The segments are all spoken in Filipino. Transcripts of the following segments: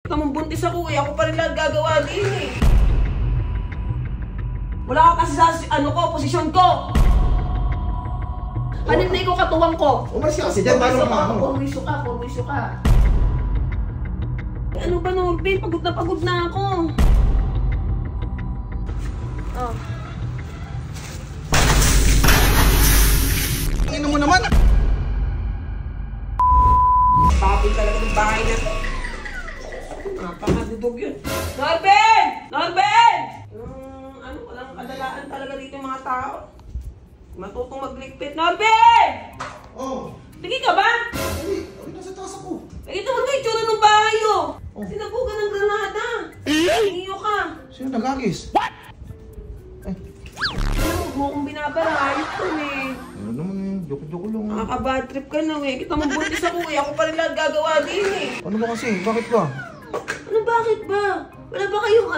Tamang buntis ako eh. Ako pa rin lang gagawa din eh. Wala ka kasi sa posisyon ko. Kanina na ikaw katuwang ko. Umalis ka kasi dyan, paano naman ako? Purwisyo ka. Ano ba, Norbin? Pagod na ako. Oh. Tingin mo naman. Tapin talaga ng bahay na to. Napakadudog yun. Norbin! Walang kadalaan talaga dito yung mga tao. Matutong magligpit. Norbin! Oh. Tingin ka ba? Hindi, nasa taas ako. Eh, ito mo yung itsura ng bahay oh. Sinabugan ng granada. Hingiyo ka. Sino nag-agis? What? Huwag mo kong binabara. Ayos ko eh. Ano naman eh, joke-joke lang. Nakaka-bad trip ka na eh. Kita mo buntis ako eh. Ako pa rin lang gagawa din eh. Ano ba kasi? Bakit ba? Bakit ba? Wala ba kayong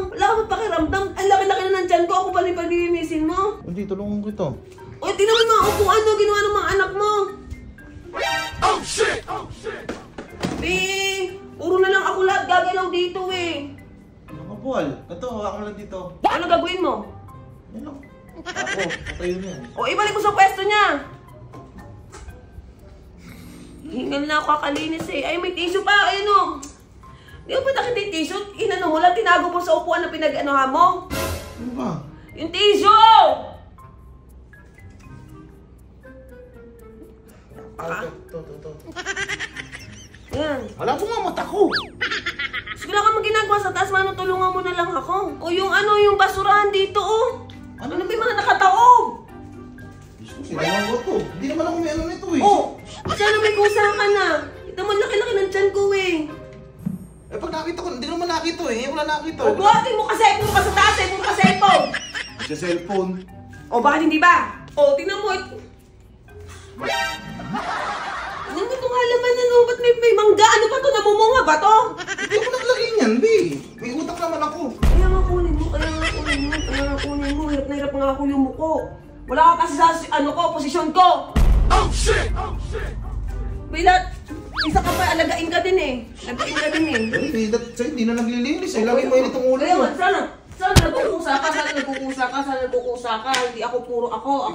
Wala ka ba pakiramdam? Ang laki-laki na ng tiyan ko. Ako pa rin paglilinisin mo. Hindi, tulungan kita. O, tingnan mo yung mga upuan na ginawa ng mga anak mo. Oh shit! Puro na lang ako lahat gagalaw dito eh. Nakapal. Ito, ako lang dito. Ano gagawin mo? Yan lang. Ako, patayo na yan. O, ibalik mo sa pwesto niya. Hingal na ako kakalinis eh. Ay, may tissue pa. Ayun o. Di ba nakita yung tissue? Inano mo lang, tinago mo sa upuan na pinag-anohan mo. Ano ba? Yung tissue! Ito. Yan. Wala po nga mata ko. Siguro ka mag-ginagawa sa taas, mano, tulungan mo na lang ako. O yung yung basurahan dito, oh. Ano ba yung mga nakataob? Diyos ko, sinalaw ko to. Hindi naman ako may nito eh. Oh, sana may kusa ka na. Ito mo, laki-laki ng tiyan ko eh. Eh pag nakita ko, hindi naman nakita eh. Wala nakita. O, buhatin mo kasi, puro ka sa taas eh, puro ka cellphone. Sa cellphone. O, bakit hindi ba? O, tingnan mo. Tingnan mo itong halaman na no, ba't may mangga? Ano pa to? Namumunga ba to? Hindi ako naglagay niyan, B. May utak naman ako. Kaya nga kunin mo. Hirap na hirap nga ako yung muko. Wala ka kasi sa posisyon ko. Oh shit! Bilat, isa ka pa, alagain ka din eh. Sa'yo, hindi na naglilinis eh. Lagi pa yun itong ulo mo. Sana nagkukusa ka. Hindi ako puro ako.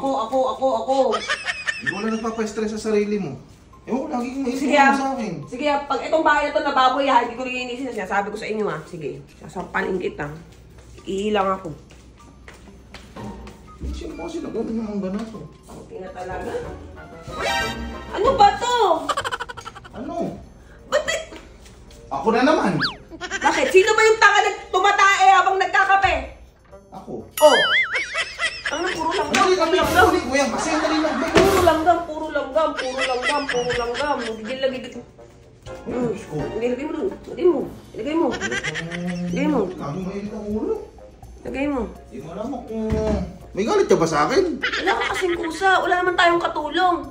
Hindi ko na nagpapastress sa sarili mo. Ewan ko, lagi kong maisip Sige, mo sa akin. Sige, pag itong bahay na ito nababoy ha, hindi ko linisin na sinasabi ko sa inyo ha. Sige, sasampanin kita. Iilang ako. Sino po kasi nagawin yung mga ganito? Puti na talaga. Ano ba to? Ano? Ba't Ako na naman. Bakit? Sino ba yung tanga na tumatae habang nagkakape? Ako. Oh! Ano, puro langgam. Ulit mo yan kasi dali lang. Puro langgam. Gigil lagi dito. Ilagay mo. Lagi mainit ang ulo. Lagay mo. Hindi mo alam kung... May galit ka ba sa akin? Wala ka kasing kusa. Wala naman tayong katulong.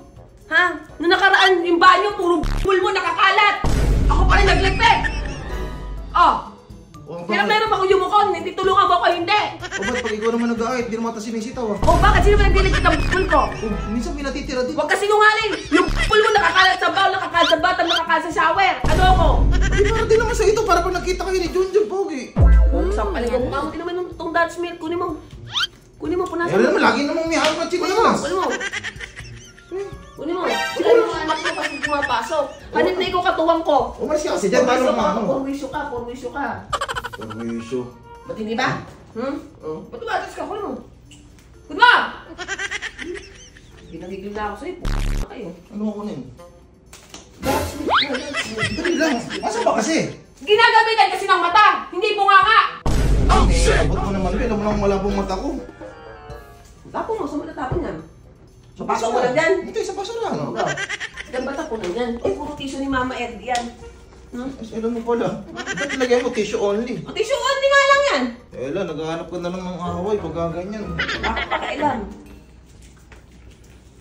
Ha? Noong nakaraan, yung banyo, puro pool mo nakakalat. Ako pa rin nagligpit. Oh. Meron ako yung mukon. Hindi tulungan mo ako, hindi. O ba't pag ikaw naman nag-aayit, hindi naman ata sinisitaw ah. Oh, bakit? Sino ba nagligpit ang pool ko? Oh, minsan pinatitira din. Huwag ka sinungaling. Yung pool mo nakakalat sa bowl, nakakalat sa batang, nakakalat sa shower. Ano ako? Hindi para din naman sa ito para pag nakita kayo ni Junjun, Pogi. Sa paligong mukha mo, hindi naman itong Dutch milk. Kunin mo, punasan Alam mo, lagi namang may harap na chinelas. Kunin mo. Sila yung anak mo kasi pumapasok. Hanip na ikaw katuwang ko. Umalis ka kasi dyan, paano naman ako? Purwisyo ka. Perwisyo. Ba't hindi ba? Ba't tumatas ka? Kunin mo. Kunin mo! Ginagigil na ako sa'yo. Kayo. Ano ako na yun? Dali lang. Masa ba kasi? Ginagamitan kasi ng mata. Hindi bunganga. Oh shit! Abot mo naman, alam mo nang malabong mata ko. Tapon mo. Saan mo natapon yan? Sa baso mo lang dyan? Hindi, sa baso lang. Diyan ba tapunan yan? Ay, puro tissue ni Mama Ed yan. Alam mo pala. Ba't ilagay mo tissue only? O, tissue only nga lang yan. Ela, naghahanap ka na lang ng away pag ganyan. Bakit pakailan?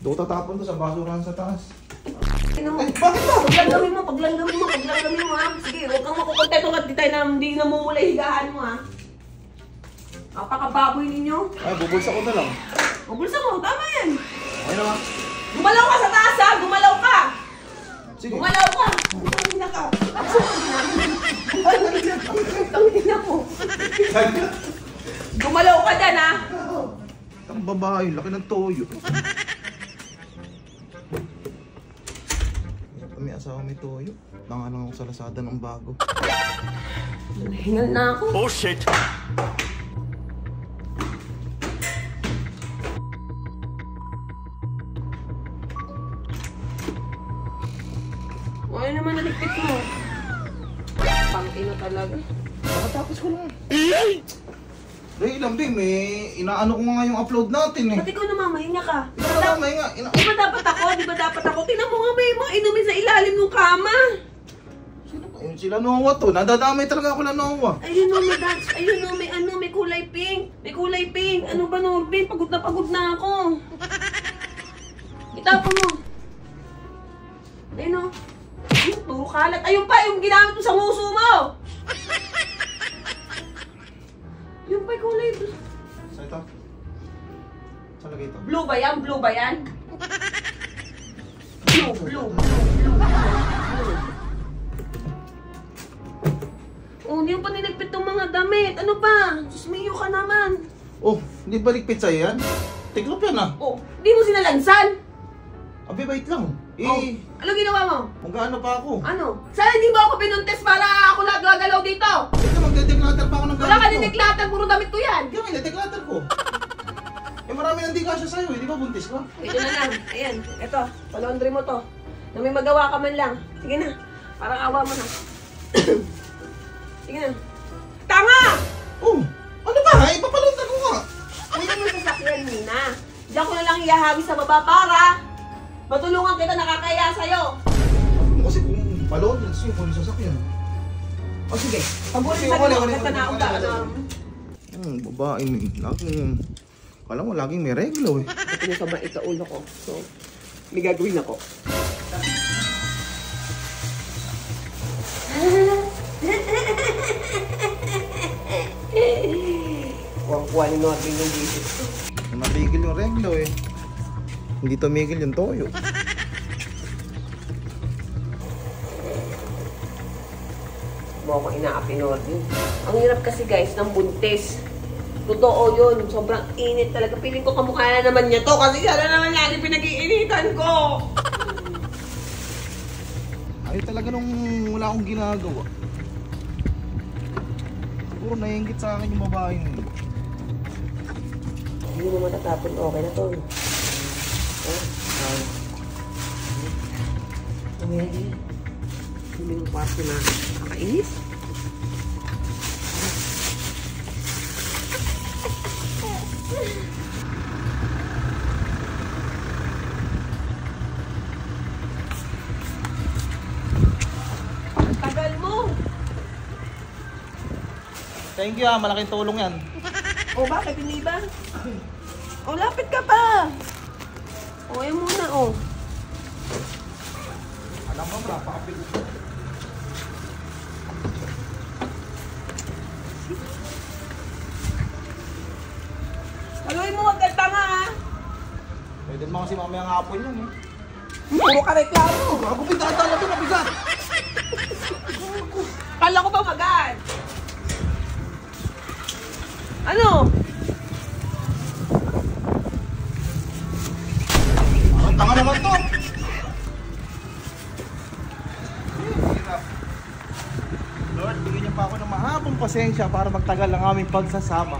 Doon tatapon to sa basurahan sa taas. Ay, bakit ba? Paglanggamin mo ha. Sige, huwag kang makukontento at hindi namumula higaan mo ha. Napakababoy ninyo. Ay, bubulsa ko na lang. Mabulsa mo, tama yan. Ay na. Gumalaw ka sa taas ha, gumalaw ka. Sige. Gumalaw ka. Gumalaw ka. Gumalaw ka dyan, ha? Ang babae, laki ng toyo. May asawa may toyo. Nanga lang ako sa Lazada ng bago. Hingal na ako. Oh shit! Ano naman naligpit mo? Pangino talaga. Nakatapos ko lang. Ray, lambing, may inaano ko nga yung upload natin eh. Ba't ikaw namamahinga ka? May nga, Di ba dapat ako? Di ba dapat ako? Tingnan mo nga may mga inumin sa ilalim ng kama. Sino ba yun? Sila Noah to. Nadadamay talaga ako na Noah. Ayun o, may dance. Ayun o, may kulay pink. May kulay pink. Ano ba, Norbin? Pagod na ako. Itapon mo. Ayun o. Puro kalat. Ayun pa, yung ginamit mo sa nguso mo. Yung pa, kulay. Sa ito? Saan lagay ito? Blue ba yan? Blue ba yan? Blue. Oh, hindi mo pa niligpit ng mga damit. Ano ba? Susmiyo ka naman. Oh, hindi ba ligpit sa'yo yan? Tiklop yan ah. Oh, hindi mo sinalansan. Abi, wait lang. Oh, ano ginawa mo? Magkano pa ako? Ano? Sana hindi mo ako pinuntes para ako gagalaw dito. Ito, magdedeklater pa ako ng gamit Wala ka ko. nideklater, puro damit ko yan. Kaya may dedeklater ko. Eh marami nang di kasya sa'yo eh, di ba buntis ka? Ito na lang. Ayan, ito. Palondry mo to. Na may magawa ka man lang. Sige na. Parang awa mo na. Sige na. Tanga! Oh, ano ba? Ipapaluntan ko nga. Ano yung sasakyan, Nina? Diyan ko na lang ihahagi sa baba para matulungan kita, nakakaya sa'yo. Kasi kung paluntan, sa'yo kung yung sasakyan. O sige, pabunin Sige, sa wala, gano'n. wala, Basta wala, naunta ka wala, na. wala. Babae mo laging... Kala mo, laging may reglo eh. Ito yung sobrang ito-ulo ko. So, may gagawin ako. Kuha ni Norbin yung visit ko. Mabigil yung reglo eh. Hindi tumigil yung toyo. Mo ako inaapi, Norbin. Ang hirap kasi guys ng buntis. Totoo yun. Sobrang init talaga. Piling ko kamukha na naman niya to kasi siya na naman lagi pinag-iinitan ko. Ay talaga nung wala akong ginagawa. Siguro naiingit sa akin yung babae mo. Hindi mo matatapon. Okay na to. Mamaya. Hindi mo parte na nakakainis. Tagal mo. Thank you ah, malaking tulong yan. O bakit? Hindi ba? O lapit ka pa. O yan muna o. Alam mo, napakapil. Haluin mo, wag ka tanga ha. Pwede naman kasi mamaya ng hapon yan eh. Puro ka reklamo. Ako pinatala ito, mabigat. Kala ko ba magaan? Ano? Ang tanga naman to. Lord, bigyan niyo pa ako ng mahabang pasensya para magtagal ang aming pagsasama.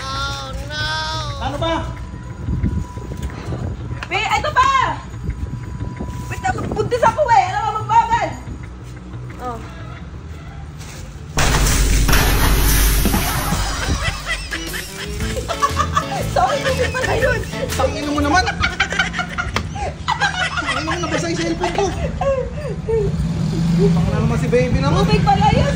Oh no! Ano ba? Ito pa! Wait, buntis ako eh! Alam mo magbagal! Oh. Sorry, hindi pala yun! Tangin mo naman! Tangin mo nabasa yung cellphone ko! Tangin na naman si baby naman! Tubig pala yun!